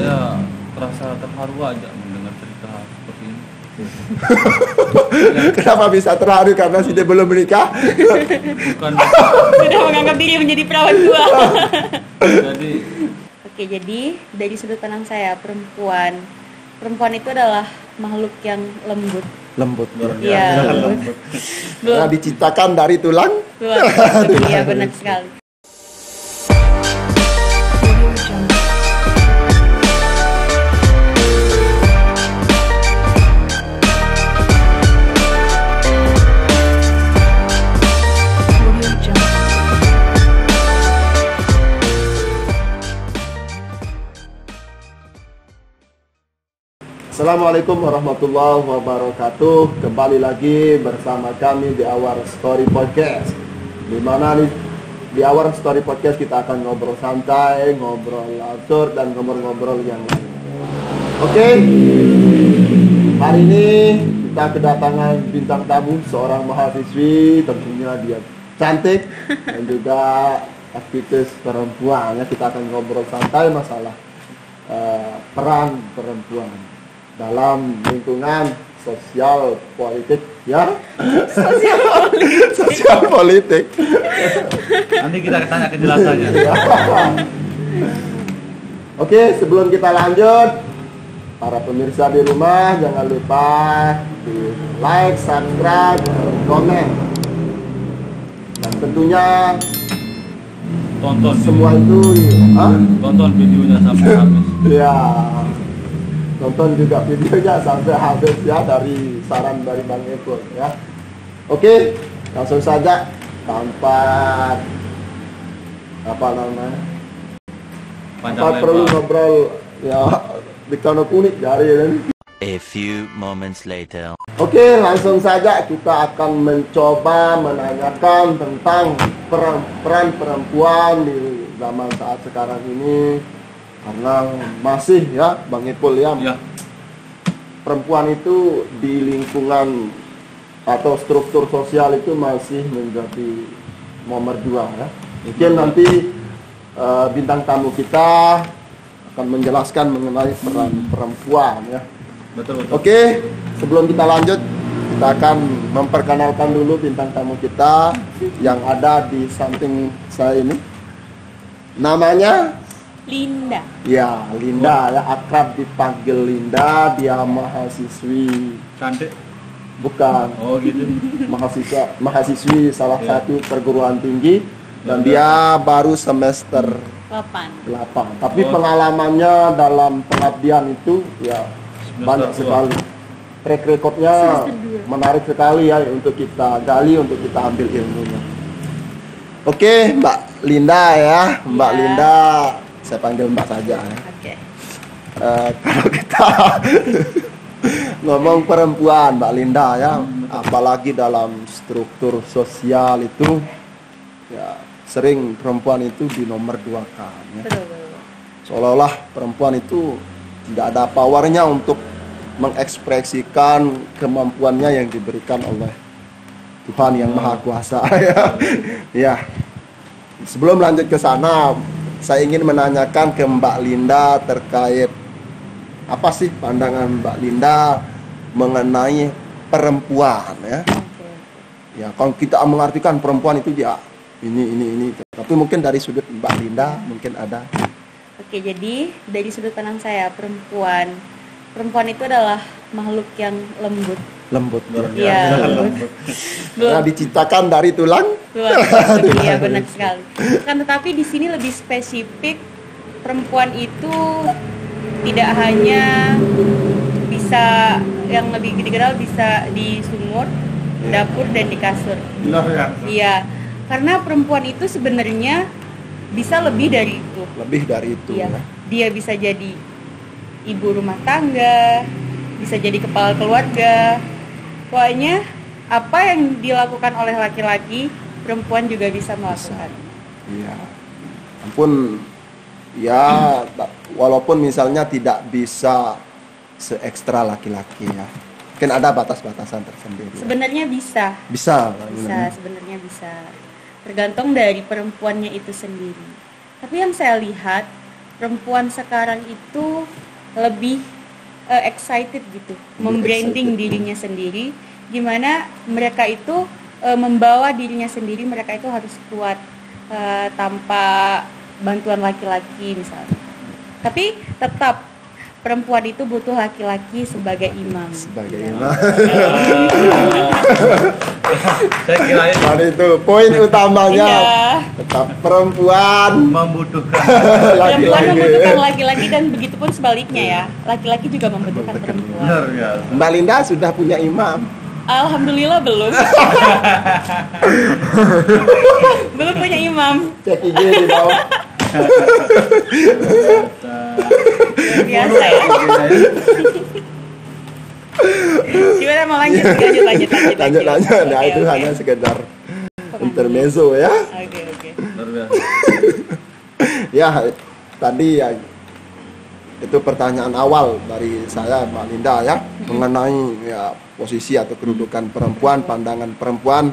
Saya terasa terharu aja mendengar cerita seperti ini. Kenapa bisa terharu? Karena sudah belum menikah? Bukan. Sudah menganggap diri menjadi perawan tua. Jadi Oke, jadi dari sudut pandang saya, perempuan itu adalah makhluk yang lembut. Lembut. luar Iya, biasa. lembut. Karena diciptakan dari tulang. Iya, benar sekali. Assalamualaikum warahmatullahi wabarakatuh. Kembali lagi bersama kami di Our Story Podcast. Di mana di Our Story Podcast kita akan ngobrol santai, ngobrol absurd, dan ngobrol-ngobrol yang lain. Oke, hari ini kita kedatangan bintang tamu, seorang mahasiswi. Tentunya dia cantik dan juga aktivis perempuan. Ya, kita akan ngobrol santai masalah peran perempuan dalam lingkungan sosial politik, ya. Sosial politik. Nanti kita tanya kejelasannya. Oke, sebelum kita lanjut, para pemirsa di rumah jangan lupa di like, subscribe, komen, dan tentunya Tonton semua itu, tonton videonya sampai habis. ya. Tonton juga videonya sampai habis ya, dari saran dari Bang Eko ya. Oke, langsung saja tanpa Panjang perlu lebar. ngobrol ya, bikin kunik dari ini. A few moments later. Oke, langsung saja kita akan mencoba menanyakan tentang peran perempuan di zaman saat sekarang ini. Karena masih ya Bang Ipul ya, perempuan itu di lingkungan atau struktur sosial itu masih menjadi nomor 2 ya. Mungkin nanti bintang tamu kita akan menjelaskan mengenai peran perempuan ya. Betul. Oke, sebelum kita lanjut, kita akan memperkenalkan dulu bintang tamu kita yang ada di samping saya ini. Namanya Linda. ya, Linda ya, akrab dipanggil Linda. Dia mahasiswi, Cantik. bukan, Oh gitu. mahasiswi salah Ya. satu perguruan tinggi, dan dia baru semester 8. 8. Tapi Oh. pengalamannya dalam pengabdian itu ya banyak Semester sekali. Track recordnya menarik sekali ya, untuk kita gali, untuk kita ambil ilmunya. Oke, Mbak Linda ya, Mbak Ya. Linda. Saya panggil Mbak saja ya. Oke. Kalau kita ngomong perempuan, Mbak Linda ya, apalagi dalam struktur sosial itu ya, sering perempuan itu di nomor 2 kan ya. Betul. Seolah-olah perempuan itu tidak ada powernya untuk mengekspresikan kemampuannya yang diberikan oleh Tuhan yang Maha Kuasa ya. Ya. Sebelum lanjut ke sana, saya ingin menanyakan ke Mbak Linda terkait apa sih pandangan Mbak Linda mengenai perempuan ya. Oke. Ya, kalau kita mengartikan perempuan itu ya ini. Tapi mungkin dari sudut Mbak Linda mungkin ada. Oke, jadi dari sudut pandang saya, perempuan itu adalah makhluk yang lembut. Lembut. Luar Iya, biasa. lembut. Karena diciptakan dari tulang. Iya, benar sekali. Kan tetapi di sini lebih spesifik, perempuan itu tidak hanya bisa, yang lebih dikenal bisa di sumur, dapur, dan di kasur. Luar biasa. Iya, karena perempuan itu sebenarnya bisa lebih dari itu. Lebih dari itu Iya, ya. dia bisa jadi ibu rumah tangga, bisa jadi kepala keluarga. Pokoknya apa yang dilakukan oleh laki-laki, perempuan juga bisa melakukan. Iya. Ampun ya, walaupun misalnya tidak bisa se-ekstra laki-laki ya. Mungkin ada batas-batasan tersendiri. Ya. Sebenarnya bisa, Bisa. sebenarnya bisa. Tergantung dari perempuannya itu sendiri. Tapi yang saya lihat, perempuan sekarang itu lebih excited gitu, membranding dirinya sendiri, gimana mereka itu membawa dirinya sendiri, mereka itu harus kuat tanpa bantuan laki-laki misalnya. Tapi tetap perempuan itu butuh laki-laki sebagai imam. Sebagai imam. Saya kirain itu poin utamanya. Iya. Tetap perempuan membutuhkan Perempuan laki-laki. membutuhkan laki-laki dan begitupun sebaliknya ya. Laki-laki juga membutuhkan perempuan. benar ya. Mbak Linda sudah punya imam. Alhamdulillah belum. Belum punya imam. Cek IG di bawah. Biasa ya. Gimana mau lanjut? Lanjut. Lanjut. Nah, Oke, itu oke. hanya sekedar intermezzo ya. Oke. Luar biasa. Ya, tadi ya itu pertanyaan awal dari saya Mbak Linda ya, mengenai ya posisi atau kedudukan perempuan, pandangan perempuan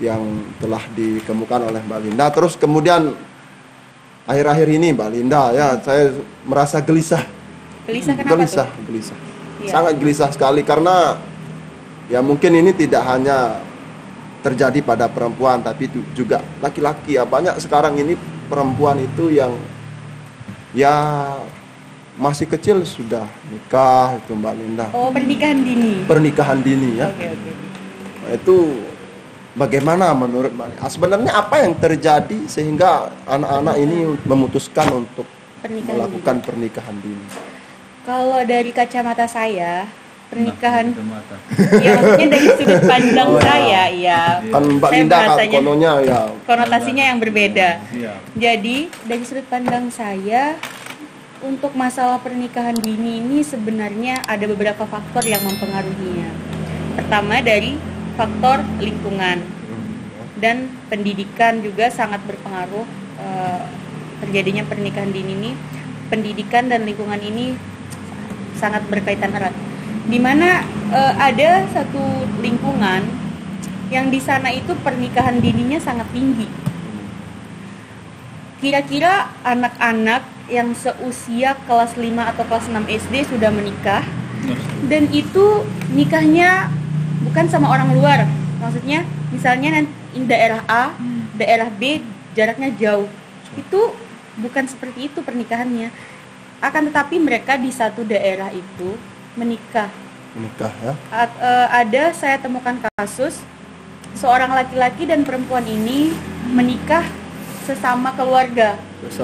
yang telah dikemukakan oleh Mbak Linda. Terus kemudian akhir-akhir ini Mbak Linda ya, saya merasa gelisah. Gelisah kenapa tuh? Gelisah. Iya. Sangat gelisah sekali karena ya mungkin ini tidak hanya terjadi pada perempuan tapi juga laki-laki ya. Banyak sekarang ini perempuan itu yang ya masih kecil sudah nikah itu Mbak Linda. Oh, pernikahan dini. Pernikahan dini ya. Oke. Nah, itu bagaimana menurut Mbak Linda? Sebenarnya apa yang terjadi sehingga anak-anak ini memutuskan untuk Pernikahan melakukan pernikahan dini? Kalau dari kacamata saya, pernikahan Nah, mata. ya maksudnya dari sudut pandang Oh, ya. saya, ya. Kan Mbak Saya Linda kan merasanya kononya ya konotasinya yang berbeda. Iya. Jadi dari sudut pandang saya, untuk masalah pernikahan dini ini sebenarnya ada beberapa faktor yang mempengaruhinya. Pertama dari faktor lingkungan dan pendidikan juga sangat berpengaruh terjadinya pernikahan dini ini. Pendidikan dan lingkungan ini sangat berkaitan erat. Di mana ada satu lingkungan yang di sana itu pernikahan dininya sangat tinggi. Kira-kira anak-anak yang seusia kelas 5 atau kelas 6 SD sudah menikah, dan itu nikahnya bukan sama orang luar. Maksudnya misalnya di daerah A, daerah B jaraknya jauh. Itu bukan seperti itu pernikahannya. Akan tetapi mereka di satu daerah itu menikah. ya. Ada saya temukan kasus seorang laki-laki dan perempuan ini menikah sesama keluarga.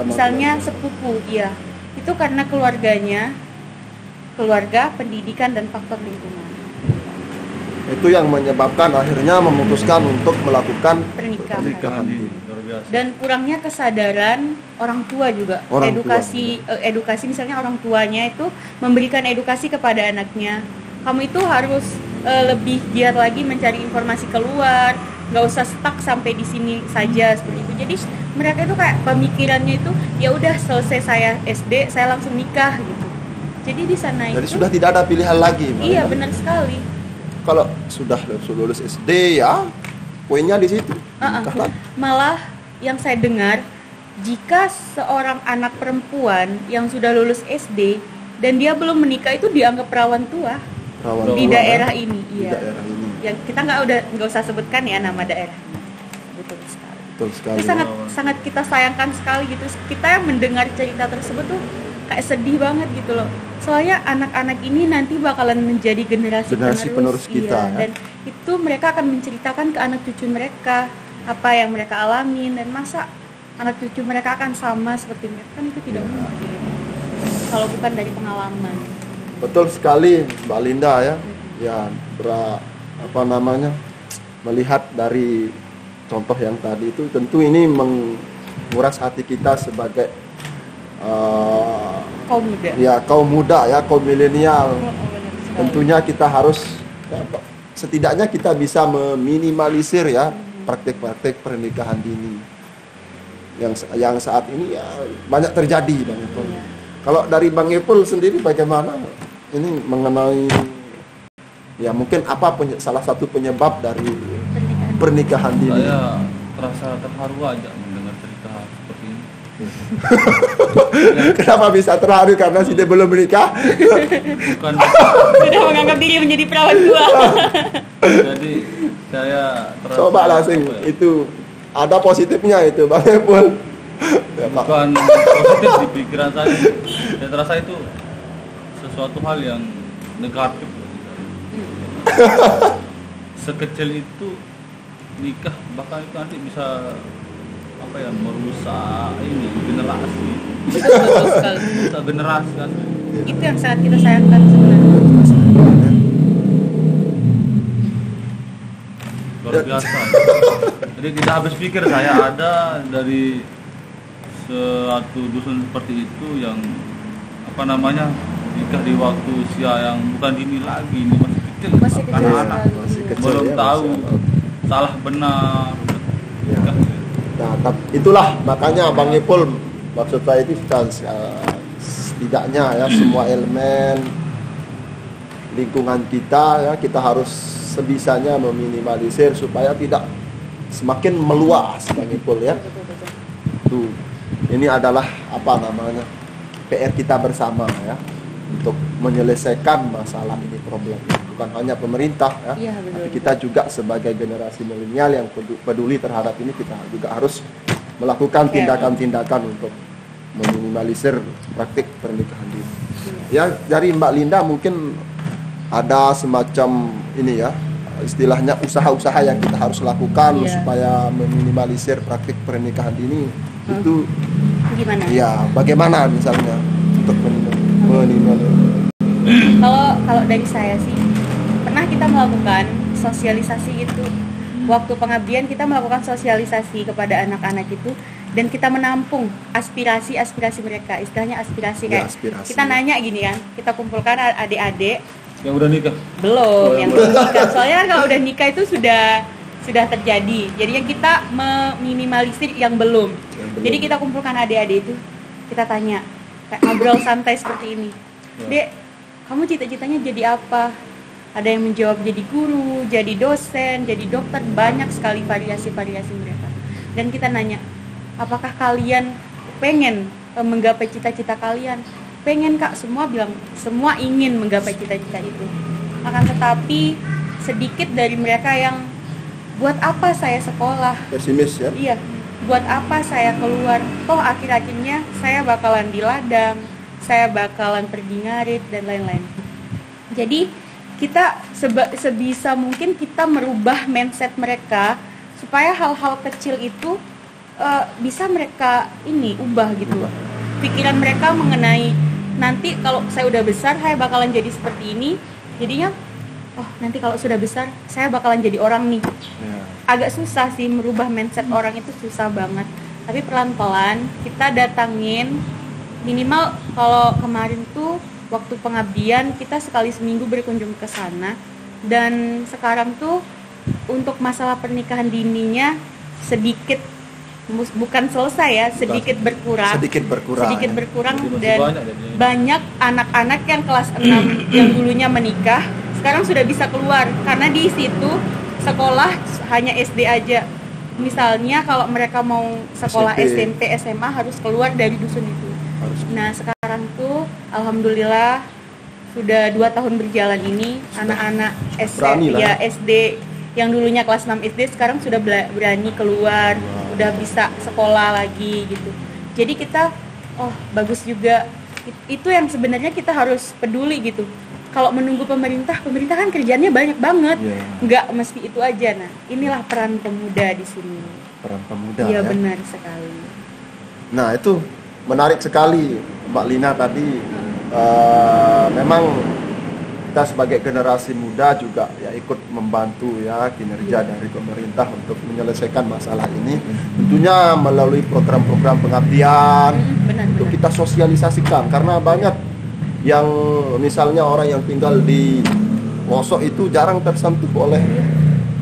Misalnya sepupu, iya. Itu karena keluarga, pendidikan dan faktor lingkungan. Itu yang menyebabkan akhirnya memutuskan untuk melakukan Pernikahan. pernikahan dini. Luar biasa. Dan kurangnya kesadaran orang tua juga. Edukasi misalnya orang tuanya itu memberikan edukasi kepada anaknya. Kamu itu harus lebih giat lagi mencari informasi keluar, nggak usah stuck sampai di sini saja seperti itu. Jadi mereka itu kayak pemikirannya itu ya udah selesai saya SD saya langsung nikah gitu. Jadi di sana Jadi itu sudah tidak ada pilihan lagi. Mbak iya Linda. benar sekali. Kalau sudah lulus SD ya poinnya di situ. Nikah lagi. Malah yang saya dengar, jika seorang anak perempuan yang sudah lulus SD dan dia belum menikah itu dianggap perawan tua Rawan di tua, daerah ya. ini. Di Iya. daerah ini. Yang kita nggak usah sebutkan ya nama daerah. Betul sekali. Betul sekali. Itu sangat kita sayangkan sekali gitu. Kita yang mendengar cerita tersebut tuh kayak sedih banget gitu loh. Soalnya anak-anak ini nanti bakalan menjadi generasi penerus kita, iya. ya. Dan itu mereka akan menceritakan ke anak cucu mereka apa yang mereka alamin, dan masa anak cucu mereka akan sama seperti mereka, kan itu tidak mungkin kalau bukan dari pengalaman. Betul sekali Mbak Linda ya. Ya melihat dari contoh yang tadi itu tentu ini menguras hati kita sebagai Kaum muda. kaum muda ya, kaum milenial. Oh, benar sekali. Tentunya kita harus setidaknya kita bisa meminimalisir ya praktek-praktek pernikahan dini yang saat ini ya banyak terjadi Bang Ipul. Iya. Kalau dari Bang Ipul sendiri bagaimana ini mengenai ya mungkin apa salah satu penyebab dari pernikahan dini? Saya terasa terharu aja mendengar cerita seperti ini. Kenapa bisa terharu karena sudah belum menikah? Bukan. Sudah menganggap diri menjadi perawan tua. Jadi saya terasa Coba langsung apa ya, itu ada positifnya itu Bang Epul. Ya, Pak. bukan positif di pikiran saya. Saya terasa itu sesuatu hal yang negatif. Sekecil itu nikah, bahkan itu nanti bisa apa ya, merusak ini generasi. Betul sekali. Merusak generasi kan. Itu yang sangat kita sayangkan sebenarnya. Luar biasa. Jadi tidak habis pikir saya ada dari suatu dusun seperti itu yang apa namanya, nikah di waktu usia yang bukan dini lagi, ini masih kecil, Masih kecil anak-anak sekali. Masih kecil belum ya, tahu Masya Allah. salah benar. Ya. Nah, itulah makanya Bang Ipul maksud saya itu setidaknya ya semua elemen lingkungan kita ya kita harus sebisanya meminimalisir supaya tidak semakin meluas Bang Ipul ya. Tuh. Ini adalah apa namanya? PR kita bersama ya untuk menyelesaikan masalah ini, problem. Bukan hanya pemerintah ya, Iya, betul, tapi kita juga sebagai generasi milenial yang peduli terhadap ini, kita juga harus melakukan tindakan-tindakan untuk meminimalisir praktik pernikahan dini. Ya, dari Mbak Linda mungkin ada semacam ini ya, istilahnya usaha-usaha yang kita harus lakukan Iya. supaya meminimalisir praktik pernikahan dini. Itu Gimana? ya bagaimana misalnya untuk meminimalisir? Kalau dari saya sih, pernah kita melakukan sosialisasi itu. Waktu pengabdian kita melakukan sosialisasi kepada anak-anak itu, dan kita menampung aspirasi mereka. Istilahnya aspirasi Ya, kayak aspirasi. kita nanya gini kan, kita kumpulkan adik-adik Yang udah nikah. belum yang belum nikah. Soalnya kan kalau udah nikah itu sudah terjadi. Jadinya kita meminimalisir yang belum. Jadi kita kumpulkan adik-adik itu, kita tanya, kayak ngobrol santai seperti ini. Dek, kamu cita-citanya jadi apa? Ada yang menjawab jadi guru, jadi dosen, jadi dokter, banyak sekali variasi-variasi mereka. Dan kita nanya, apakah kalian pengen menggapai cita-cita kalian? Pengen Kak, semua bilang, semua ingin menggapai cita-cita itu. Akan tetapi sedikit dari mereka yang, buat apa saya sekolah? Pesimis ya. Iya, buat apa saya keluar? Toh akhir-akhirnya saya bakalan di ladang, saya bakalan pergi ngarit dan lain-lain. Jadi kita sebisa mungkin kita merubah mindset mereka supaya hal-hal kecil itu bisa mereka ubah gitu. Pikiran mereka mengenai nanti kalau saya udah besar saya bakalan jadi seperti ini. Jadinya oh nanti kalau sudah besar saya bakalan jadi orang nih. Agak susah sih merubah mindset orang, itu susah banget. Tapi pelan-pelan kita datangin, minimal kalau kemarin tuh waktu pengabdian kita sekali seminggu berkunjung ke sana. Dan sekarang tuh untuk masalah pernikahan dininya sedikit, bukan selesai ya, sedikit berkurang. Sedikit berkurang. Sedikit ya. berkurang Jadi masih dan banyak jadinya. banyak anak-anak yang kelas 6 yang dulunya menikah sekarang sudah bisa keluar karena di situ sekolah hanya SD aja. Misalnya kalau mereka mau sekolah SMP, SMA harus keluar dari dusun itu. Nah sekarang tuh alhamdulillah sudah 2 tahun berjalan ini anak-anak SD yang dulunya kelas 6 SD sekarang sudah berani keluar, udah bisa sekolah lagi gitu. Jadi kita bagus juga. Itu yang sebenarnya kita harus peduli gitu. Kalau menunggu pemerintah kan kerjanya banyak banget. Nggak mesti itu aja. Nah, inilah peran pemuda di sini. Peran pemuda Iya ya. benar sekali. Nah itu menarik sekali Mbak Lina tadi. Memang kita sebagai generasi muda juga ya ikut membantu ya kinerja dari pemerintah untuk menyelesaikan masalah ini. Tentunya melalui program-program pengabdian untuk kita sosialisasikan, karena banyak yang misalnya orang yang tinggal di pelosok itu jarang tersentuh oleh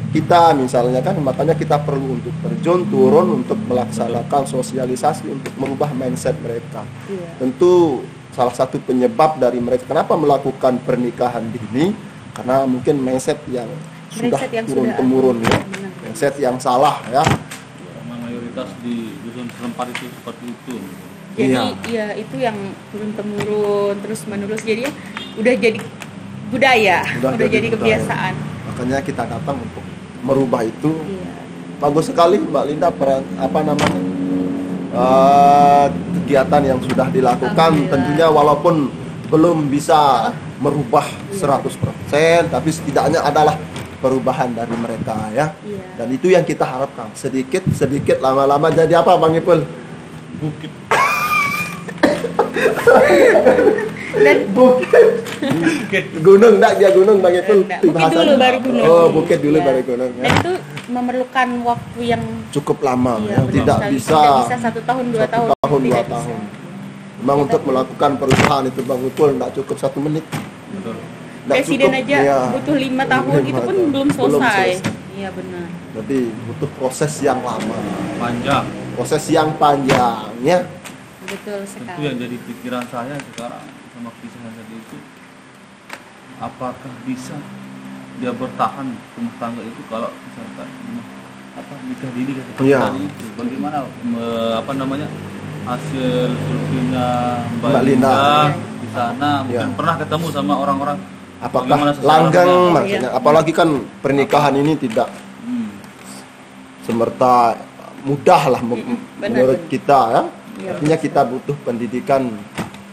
kita misalnya kan, makanya kita perlu untuk terjun turun untuk melaksanakan sosialisasi untuk merubah mindset mereka. Tentu salah satu penyebab dari mereka kenapa melakukan pernikahan dini karena mungkin mindset yang sudah turun temurun ya, mindset yang salah ya. mayoritas di dusun setempat itu seperti itu. Jadi Iya. ya itu yang turun temurun terus menerus, jadi ya udah jadi budaya, udah jadi budaya. kebiasaan. Makanya kita datang untuk merubah itu. Iya. Bagus sekali Mbak Linda kegiatan yang sudah dilakukan. Alhamdulillah. Tentunya walaupun belum bisa merubah 100%, tapi setidaknya adalah perubahan dari mereka ya. Iya. Dan itu yang kita harapkan. Sedikit lama-lama jadi apa Bang Ipul? Bukit Dan bukit Gunung, enggak dia gunung Bang Ipul. Enggak, bukit dulu baru gunung. Oh, bukit dulu Iya. baru gunung Dan ya. itu memerlukan waktu yang Cukup lama iya, ya. benar Tidak sekali. bisa Tidak bisa 1 tahun 2 tahun. 1 tahun 2 Tidak bisa. tahun. Memang Kita untuk melakukan perubahan itu Bang Ipul enggak cukup 1 menit. betul. Nggak Presiden cukup, aja ya. butuh 5 tahun, 5 itu pun tahun. belum Belum selesai. selesai. Iya benar. Jadi butuh proses yang lama, Panjang. proses yang panjang ya. Betul Tentu sekali. yang jadi pikiran saya sekarang sama kisah tadi itu, apakah bisa dia bertahan rumah tangga itu kalau misalkan nikah dini Iya. tadi itu bagaimana hasil surveinya Mbak Mbak Linda. Linda di sana mungkin Iya. pernah ketemu sama orang-orang Apakah bagaimana seseorang langgeng mau- maksudnya? Apalagi kan pernikahan ini tidak semerta mudah lah menurut benar. kita ya. Iya, Artinya kita butuh pendidikan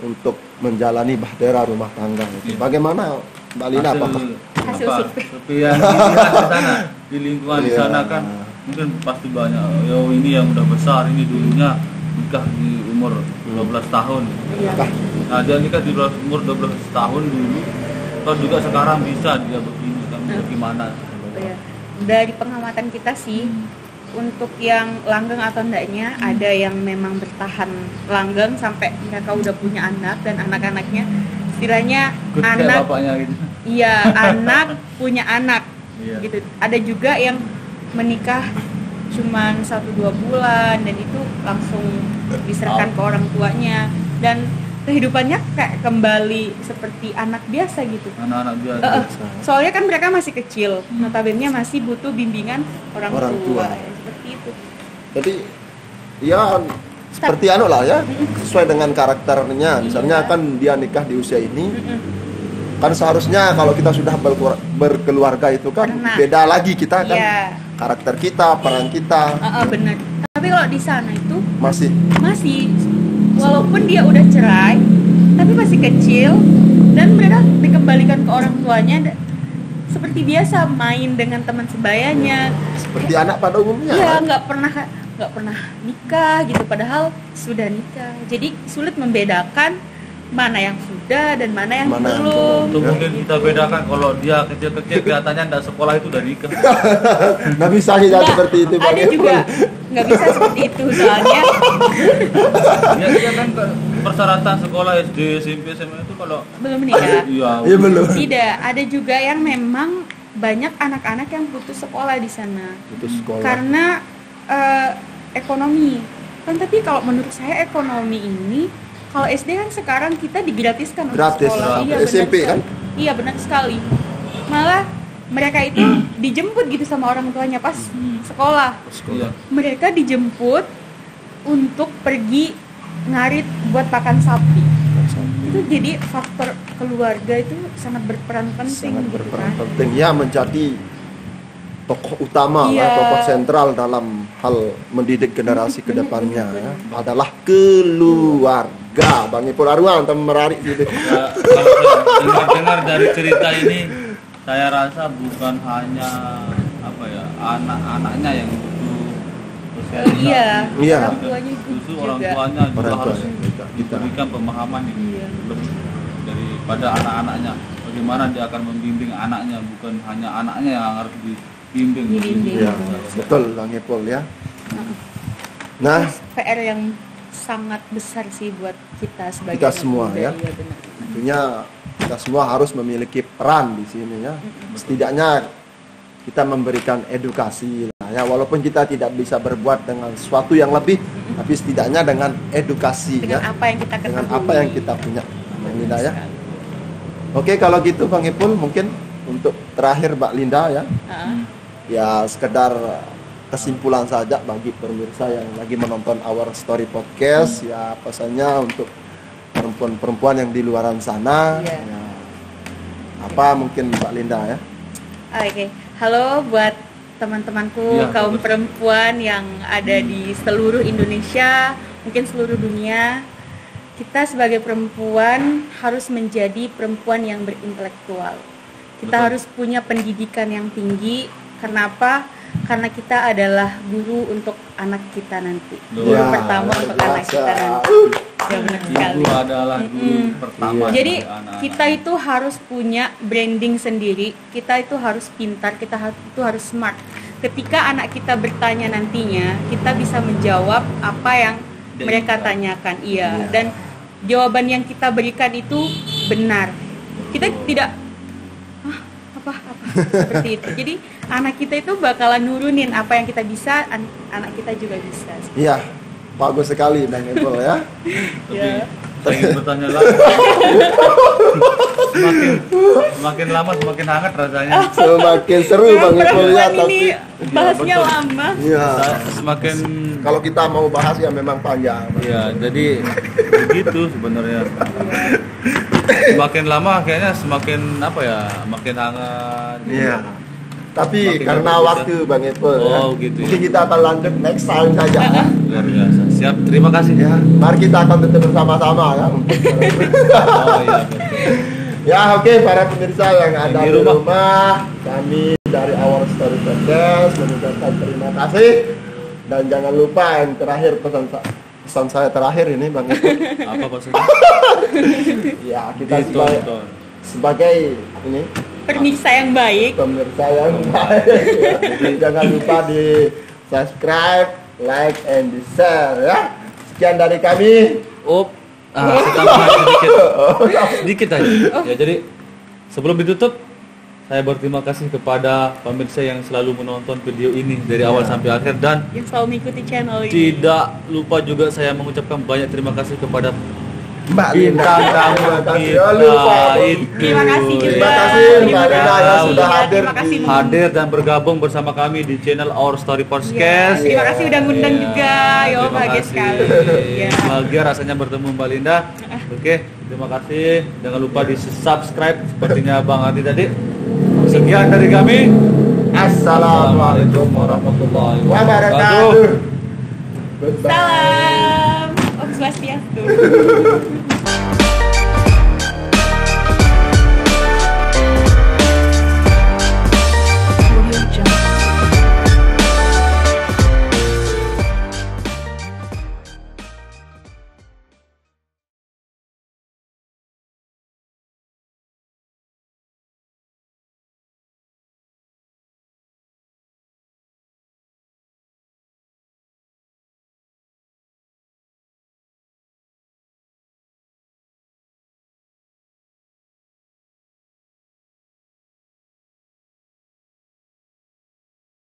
untuk menjalani bahtera rumah tangga itu. Bagaimana Mbak Lina? Apakah Hasil survei. survei yang dilihat di sana di lingkungan di Iya. sana kan mungkin pasti banyak ini yang udah besar, ini dulunya nikah di umur 12 tahun. Iya. apakah Nah dia nikah di umur 12 tahun dulu, atau juga sekarang bisa dia begini kan bagaimana? Iya. Dari pengamatan kita sih, untuk yang langgeng atau enggaknya, ada yang memang bertahan langgeng sampai mereka udah punya anak dan anak-anaknya istilahnya Ikut kayak anak, bapaknya gitu. iya anak punya anak Iya. gitu. Ada juga yang menikah cuman 1-2 bulan dan itu langsung diserahkan ke orang tuanya dan kehidupannya kayak kembali seperti anak biasa gitu. Anak-anak biasa. Soalnya kan mereka masih kecil, notabene masih butuh bimbingan orang Orang tua. ya, seperti itu. jadi ya seperti anu lah ya, sesuai dengan karakternya. Misalnya kan dia nikah di usia ini, kan seharusnya kalau kita sudah berkeluarga itu kan Anak. beda lagi kita kan, Iya. karakter kita, peran kita Benar. Tapi kalau di sana itu masih masih, walaupun dia udah cerai, tapi masih kecil dan mereka dikembalikan ke orang tuanya seperti biasa, main dengan teman sebayanya. seperti anak pada umumnya. Iya, kan? nggak pernah nikah gitu, padahal sudah nikah. Jadi sulit membedakan mana yang sudah dan mana yang Mana yang belum. Itu mungkin kita bedakan kalau dia kecil-kecil kelihatannya tidak sekolah itu udah nikah. Nggak bisa kita Nggak, seperti itu Bang ada Ipul. juga nggak bisa seperti itu soalnya. Ya dia kan persyaratan sekolah SD, SMP, SMA itu kalau Belum menikah. iya Iya belum. Tidak, ada juga yang memang banyak anak-anak yang putus sekolah di sana Itu sekolah. karena ekonomi. Kan tapi kalau menurut saya ekonomi ini, kalau SD kan sekarang kita digratiskan untuk Gratis, sekolah. gratis. Iya, benar SMP kan? sekali. Iya benar sekali. Malah mereka itu dijemput gitu sama orang tuanya pas sekolah. iya. Mereka dijemput untuk pergi ngarit buat pakan sapi. Itu jadi faktor keluarga itu sangat berperan penting Sangat gitu berperan kan. penting ya, menjadi tokoh utama Iya. lah, tokoh sentral dalam hal mendidik generasi kedepannya ya, adalah keluarga. Bang Ipul Arwan teman menarik gitu. Ya, kalau saya dengar dari cerita ini, saya rasa bukan hanya anak-anaknya yang butuh sosialisasi. Iya, Iya. orang tuanya Justru juga. orang tuanya juga Orang harus tuanya juga. diberikan pemahaman yang Iya. lebih daripada anak-anaknya. Bagaimana dia akan membimbing anaknya, bukan hanya anaknya yang harus dibimbing. Dibimbing. Ya, betul Bang Ipul ya. Nah, Terus PR yang sangat besar sih buat kita sebagai Kita anak semua, muda. ya. Iya benar. tentunya kita semua harus memiliki peran di sini ya. Setidaknya kita memberikan edukasi lah ya, walaupun kita tidak bisa berbuat dengan sesuatu yang lebih, tapi setidaknya dengan edukasi Dengan ya, apa yang kita ketahui. dengan apa yang kita punya. Bang Linda ya. Sekali. Oke, kalau gitu Bang Ipul, mungkin untuk terakhir Mbak Linda ya, Heeh. ya sekedar kesimpulan saja bagi pemirsa yang lagi menonton Our Story Podcast, ya pesannya untuk perempuan-perempuan yang di luaran sana, Iya. ya, apa mungkin Mbak Linda ya? Oke, halo buat teman-temanku Iya, kaum bagus. perempuan yang ada di seluruh Indonesia, mungkin seluruh dunia. Kita sebagai perempuan harus menjadi perempuan yang berintelektual. Kita Betul. harus punya pendidikan yang tinggi. Kenapa? Karena kita adalah guru untuk anak kita nanti. Guru Ya, pertama untuk anak biasa. kita nanti. Ya benar sekali. Ibu adalah guru pertama. Iya. Jadi bagi anak-anak. kita itu harus punya branding sendiri. Kita itu harus pintar, itu harus smart. Ketika anak kita bertanya nantinya, kita bisa menjawab apa yang Dan mereka kita. tanyakan. Iya. Iya. Dan jawaban yang kita berikan itu benar. Kita tidak apa seperti itu. Jadi anak kita itu bakalan nurunin apa yang kita bisa, anak kita juga bisa. Iya, bagus sekali Bang Epul ya. Tapi Ya. saya ingin bertanya lagi. semakin lama semakin hangat rasanya. Semakin seru Bang Epul ya, Perempuan tapi ini bahasnya betul. lama. ya, Semakin kalau kita mau bahas ya memang panjang. ya jadi begitu sebenarnya. Semakin lama kayaknya semakin apa ya, makin hangat. Iya. Tapi Makin karena bagus, waktu Bang Epul ya, Oh, gitu ya. mungkin kita akan lanjut next time saja. Luar biasa. Siap, terima kasih. Ya, mari kita akan tetap bersama-sama ya. Oh iya betul. Ya oke, para pemirsa yang ada di di rumah. rumah, kami dari Our Story Podcast mengucapkan terima kasih, dan jangan lupa yang terakhir pesan saya terakhir ini Bang Epul. Apa maksudnya? Ya kita Ditonton. sebagai ini Pemirsa yang baik. pemirsa yang baik ya. Jangan lupa di subscribe, like, and di share ya. Sekian dari kami. Saya tambahin sedikit aja. Ya jadi sebelum ditutup, saya berterima kasih kepada pemirsa yang selalu menonton video ini dari awal sampai akhir, dan Yang selalu mengikuti channel ini. tidak lupa juga saya mengucapkan banyak terima kasih kepada Mbak bintang Linda. tamu Terima kasih. kita Oh, lupa. itu. Terima kasih juga. Terima kasih Mbak Linda yang sudah hadir Terima kasih. di Hadir dan bergabung bersama kami di channel Our Story Podcast. Terima kasih udah ngundang Iya, juga. Yo, terima bahagia kasih. sekali. Ya. Bahagia rasanya bertemu Mbak Linda. Oke, terima kasih. Jangan lupa di subscribe sepertinya Bang Adi tadi. Sekian dari kami. Assalamualaikum warahmatullahi wabarakatuh. Goodbye. Salam. Om Swastiastu.